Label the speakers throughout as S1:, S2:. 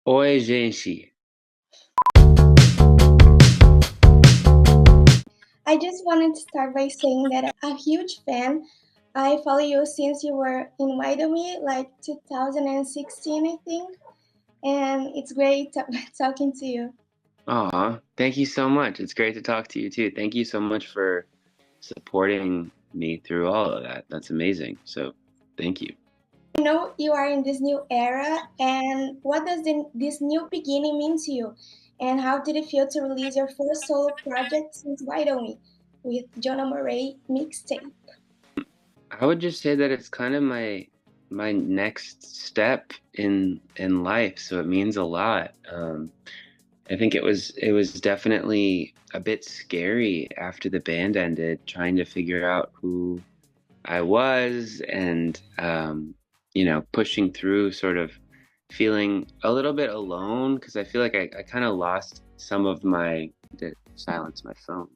S1: Oi, gente.
S2: I just wanted to start by saying that I'm a huge fan. I follow you since you were in Wyoming, like 2016, I think, and it's great talking to you.
S1: Aw, thank you so much. It's great to talk to you too. Thank you so much for supporting me through all of that. That's amazing. So, thank you.
S2: I know you are in this new era, and what does this new beginning mean to you? And how did it feel to release your first solo project since Wyoming with Jonah Marais mixtape?
S1: I would just say that it's kind of my next step in life, so it means a lot. I think it was definitely a bit scary after the band ended, trying to figure out who I was and pushing through, sort of feeling a little bit alone because I feel like I kind of lost some of my to silence my phone.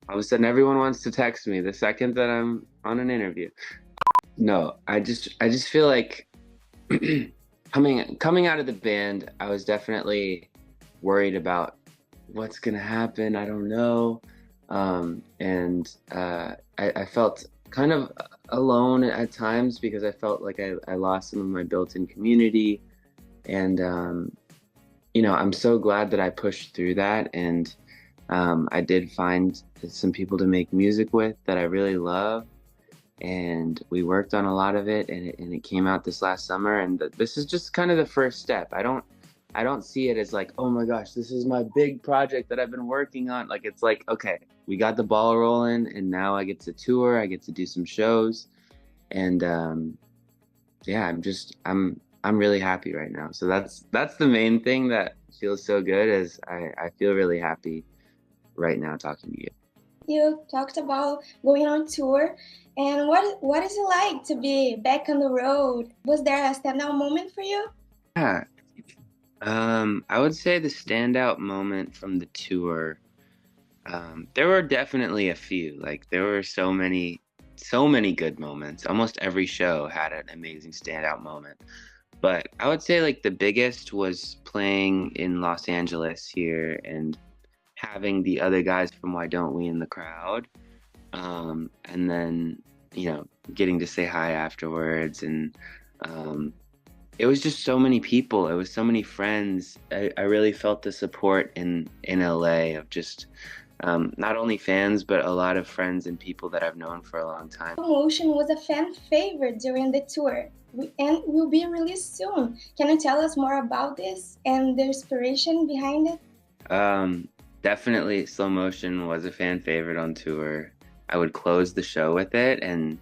S1: All of a sudden everyone wants to text me the second that I'm on an interview. No, I just feel like coming out of the band, I was definitely worried about what's gonna happen. I don't know. I felt kind of alone at times because I felt like I lost some of my built-in community. And I'm so glad that I pushed through that. And I did find some people to make music with that I really love. And we worked on a lot of it, and it came out this last summer. And this is just kind of the first step. I don't see it as like, oh my gosh, this is my big project that I've been working on. Like, it's like, okay, we got the ball rolling, and now I get to tour, I get to do some shows, and yeah, I'm really happy right now. So that's the main thing that feels so good, is I feel really happy right now talking to you.
S2: You talked about going on tour, and what is it like to be back on the road? Was there a standout moment for you?
S1: Yeah, I would say the standout moment from the tour. There were definitely a few. Like, there were so many good moments. Almost every show had an amazing standout moment. But I would say like the biggest was playing in Los Angeles here and having the other guys from Why Don't We in the crowd. And then, getting to say hi afterwards. And um, it was just so many people. It was so many friends. I really felt the support in LA of just not only fans, but a lot of friends and people that I've known for a long time.
S2: Motion was a fan favorite during the tour and will be released soon. Can you tell us more about this and the inspiration behind it?
S1: Um, Definitely Slow Motion was a fan favorite on tour. I would close the show with it, and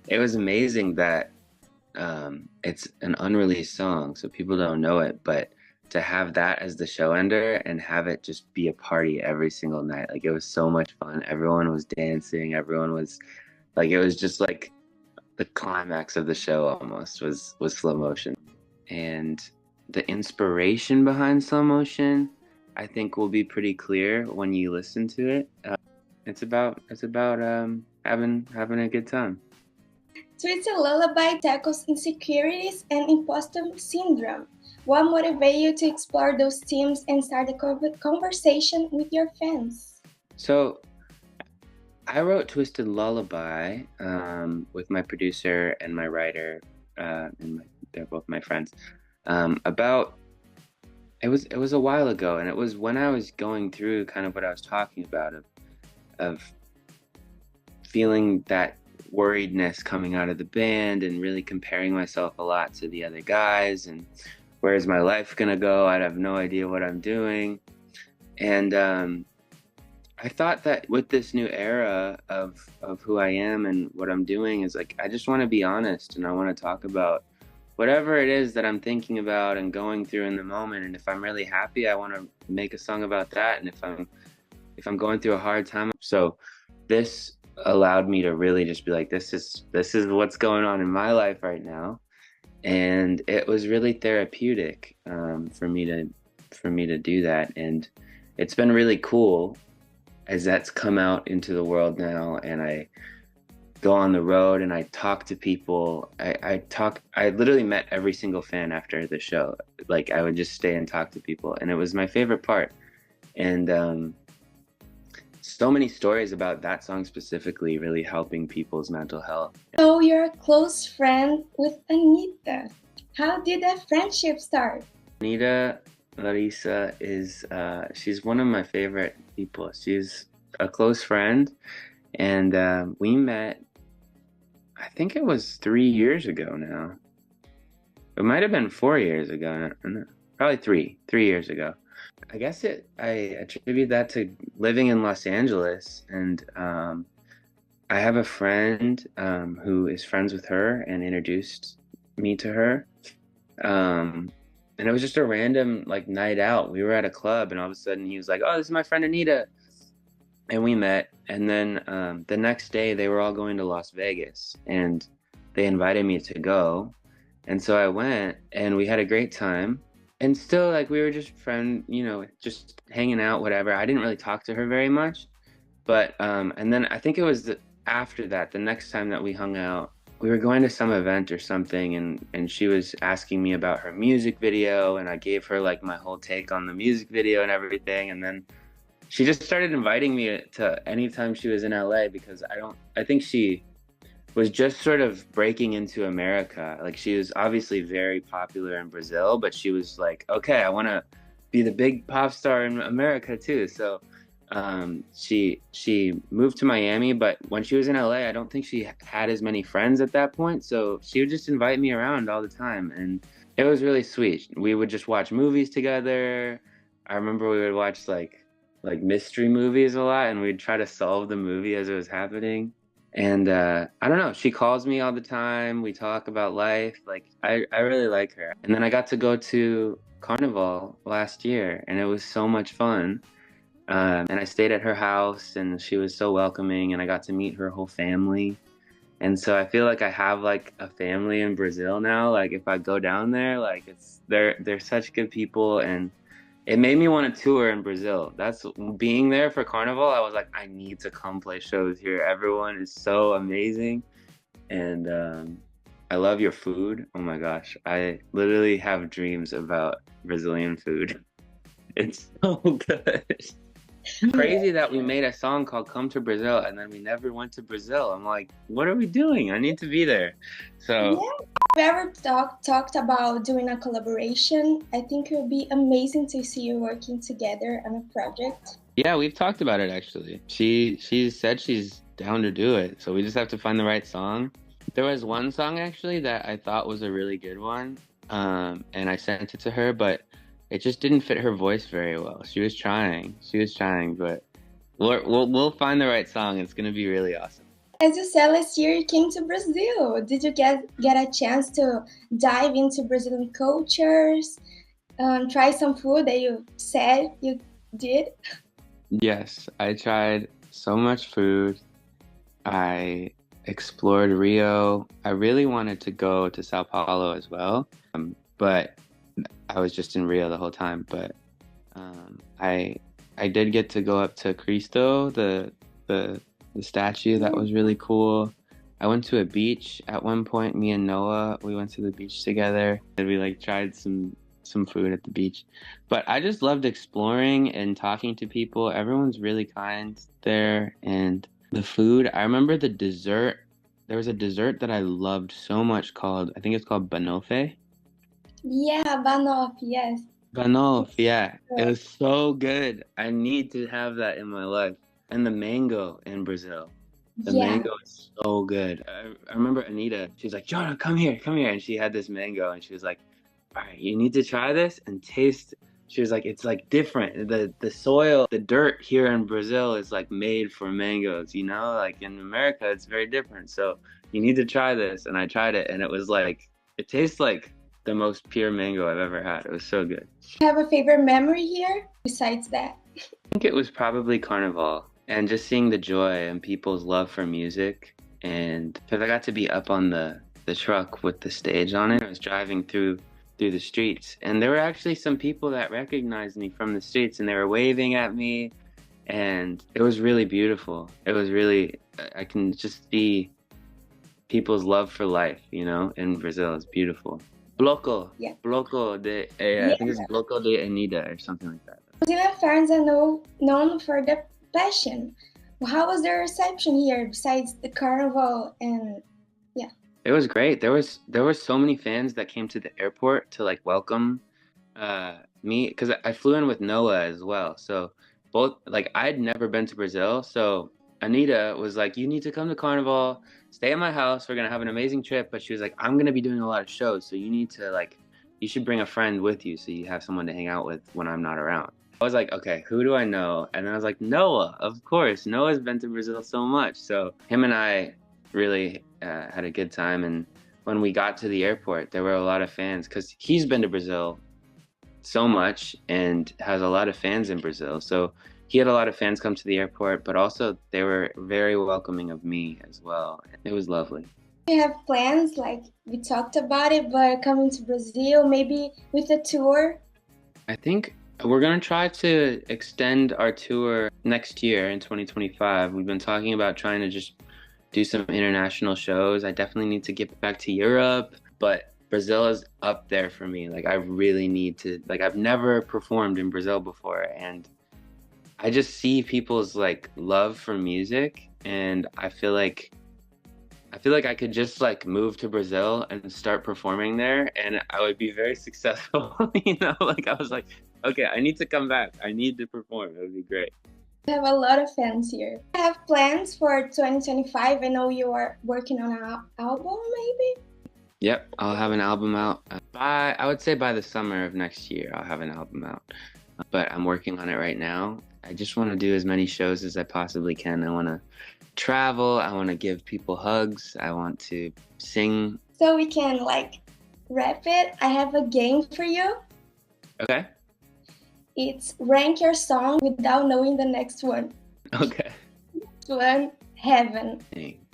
S1: it was amazing that it's an unreleased song, so people don't know it, but to have that as the show ender and have it just be a party every single night, like, it was so much fun. Everyone was dancing, everyone was like, it was just like the climax of the show almost was Slow Motion. And the inspiration behind Slow Motion, I think, will be pretty clear when you listen to it. It's about having a good time.
S2: Twisted Lullaby tackles insecurities and imposter syndrome. What motivated you to explore those themes and start a conversation with your fans?
S1: So I wrote Twisted Lullaby with my producer and my writer, they're both my friends. About it was a while ago, and it was when I was going through kind of what I was talking about, of feeling that worriedness coming out of the band and really comparing myself a lot to the other guys, and where's my life gonna go? I have no idea what I'm doing. And I thought that with this new era of who I am and what I'm doing, is like, I just want to be honest, and I want to talk about whatever it is that I'm thinking about and going through in the moment. And if I'm really happy, I want to make a song about that. And if I'm going through a hard time, so this allowed me to really just be like, this is what's going on in my life right now. And it was really therapeutic, for me to do that. And it's been really cool as that's come out into the world now, and go on the road and I talk to people. I literally met every single fan after the show. Like I would just stay and talk to people, and it was my favorite part. And so many stories about that song specifically really helping people's mental health.
S2: So you're a close friend with Anitta. How did that friendship start?
S1: Anitta Larissa is she's one of my favorite people. She's a close friend, and we met, I think it was 3 years ago now. It might have been 4 years ago. No, probably three years ago. I guess I attribute that to living in Los Angeles, and I have a friend who is friends with her and introduced me to her. And it was just a random like night out. We were at a club, and all of a sudden he was like, "Oh, this is my friend Anitta," and we met. And then the next day they were all going to Las Vegas, and they invited me to go, and so I went, and we had a great time. And still, like, we were just just hanging out, whatever. I didn't really talk to her very much, but and then I think it was after that, the next time that we hung out, we were going to some event or something, and she was asking me about her music video, and I gave her like my whole take on the music video and everything, and then she just started inviting me to anytime she was in LA, because I think she was just sort of breaking into America. Like, she was obviously very popular in Brazil, but she was like, okay, I want to be the big pop star in America too. So she moved to Miami, but when she was in LA, I don't think she had as many friends at that point. So she would just invite me around all the time, and it was really sweet. We would just watch movies together. I remember we would watch like mystery movies a lot, and we'd try to solve the movie as it was happening. And I don't know, she calls me all the time. We talk about life. Like, I really like her. And then I got to go to Carnival last year, and it was so much fun. And I stayed at her house, and she was so welcoming, and I got to meet her whole family. And so I feel like I have like a family in Brazil now. Like, if I go down there, like, they're such good people, and it made me want to tour in Brazil. That's being there for Carnival. I was like, I need to come play shows here. Everyone is so amazing, and I love your food. Oh my gosh, I literally have dreams about Brazilian food. It's so good. Crazy that we made a song called "Come to Brazil" and then we never went to Brazil. I'm like, what are we doing? I need to be there. So.
S2: Yeah. We ever talked about doing a collaboration? I think it would be amazing to see you working together on a project.
S1: Yeah, we've talked about it actually. She said she's down to do it, so we just have to find the right song. There was one song actually that I thought was a really good one, and I sent it to her, but it just didn't fit her voice very well. She was trying, but we'll find the right song. It's gonna be really awesome.
S2: As you said, last year you came to Brazil. Did you get a chance to dive into Brazilian cultures, try some food that you said you did?
S1: Yes, I tried so much food. I explored Rio. I really wanted to go to Sao Paulo as well, but I was just in Rio the whole time. But I did get to go up to Cristo, the statue. That was really cool. I went to a beach at one point. Me and Noah, we went to the beach together, and we like tried some food at the beach. But I just loved exploring and talking to people. Everyone's really kind there, and the food. I remember the dessert. There was a dessert that I loved so much called, I think it's called banoffee.
S2: Yeah, banoffee, yes.
S1: Banoffee, yeah. It was so good. I need to have that in my life. And the mango in Brazil. The mango is so good. I remember Anitta, she was like, Jonah, come here. And she had this mango, and she was like, all right, you need to try this and taste. She was like, it's like different. The soil, the dirt here in Brazil is like made for mangoes, you know? Like in America, it's very different. So you need to try this. And I tried it, and it was like, it tastes like the most pure mango I've ever had. It was so good.
S2: Do you have a favorite memory here besides that?
S1: I think it was probably Carnival, and just seeing the joy and people's love for music. And because I got to be up on the truck with the stage on it, I was driving through the streets, and there were actually some people that recognized me from the streets, and they were waving at me, and it was really beautiful. It was really, I can just see people's love for life, you know, in Brazil. It's beautiful. Bloco,
S2: Yeah.
S1: Bloco de,
S2: Yeah.
S1: I think it's Bloco de Anitta or something like that.
S2: Brazilian fans are known for their passion. How was the reception here besides the carnival and yeah?
S1: It was great. There were so many fans that came to the airport to like welcome me because I flew in with Noah as well. So both like I'd never been to Brazil, so Anita was like, "You need to come to Carnival, stay at my house. We're gonna have an amazing trip." But she was like, "I'm gonna be doing a lot of shows, so you need to like, you should bring a friend with you so you have someone to hang out with when I'm not around." I was like, "Okay, who do I know?" And then I was like, "Noah, of course. Noah's been to Brazil so much." So him and I really had a good time. And when we got to the airport, there were a lot of fans because he's been to Brazil so much and has a lot of fans in Brazil. So he had a lot of fans come to the airport, but also they were very welcoming of me as well. It was lovely.
S2: You have plans, like we talked about it, but coming to Brazil, maybe with a tour?
S1: I think we're going to try to extend our tour next year in 2025. We've been talking about trying to just do some international shows. I definitely need to get back to Europe, but Brazil is up there for me. Like I really need to, like I've never performed in Brazil before, and I just see people's like love for music, and I feel like I could just like move to Brazil and start performing there and I would be very successful. You know, like I was like, okay, I need to come back. I need to perform. It would be great.
S2: I have a lot of fans here. I have plans for 2025. I know you are working on an album, maybe?
S1: Yep, I'll have an album out I would say by the summer of next year, I'll have an album out. But I'm working on it right now. I just want to do as many shows as I possibly can. I want to travel. I want to give people hugs. I want to sing.
S2: So we can like wrap it. I have a game for you.
S1: Okay.
S2: It's rank your song without knowing the next one.
S1: Okay.
S2: Next one, Heaven.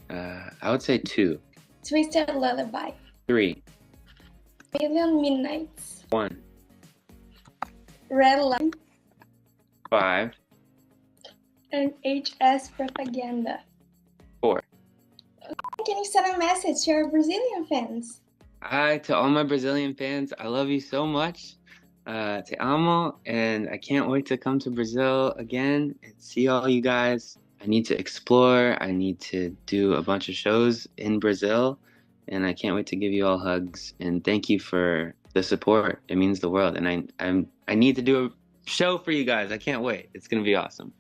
S1: I would say 2.
S2: Twisted Lullaby.
S1: 3.
S2: Million Midnights.
S1: 1.
S2: Red Line.
S1: 5.
S2: And HS Propaganda.
S1: 4.
S2: Can you send a message to your Brazilian fans?
S1: Hi to all my Brazilian fans. I love you so much. Te amo, and I can't wait to come to Brazil again and see all you guys. I need to explore. I need to do a bunch of shows in Brazil, and I can't wait to give you all hugs. And thank you for the support. It means the world. And I need to do a show for you guys. I can't wait. It's gonna be awesome.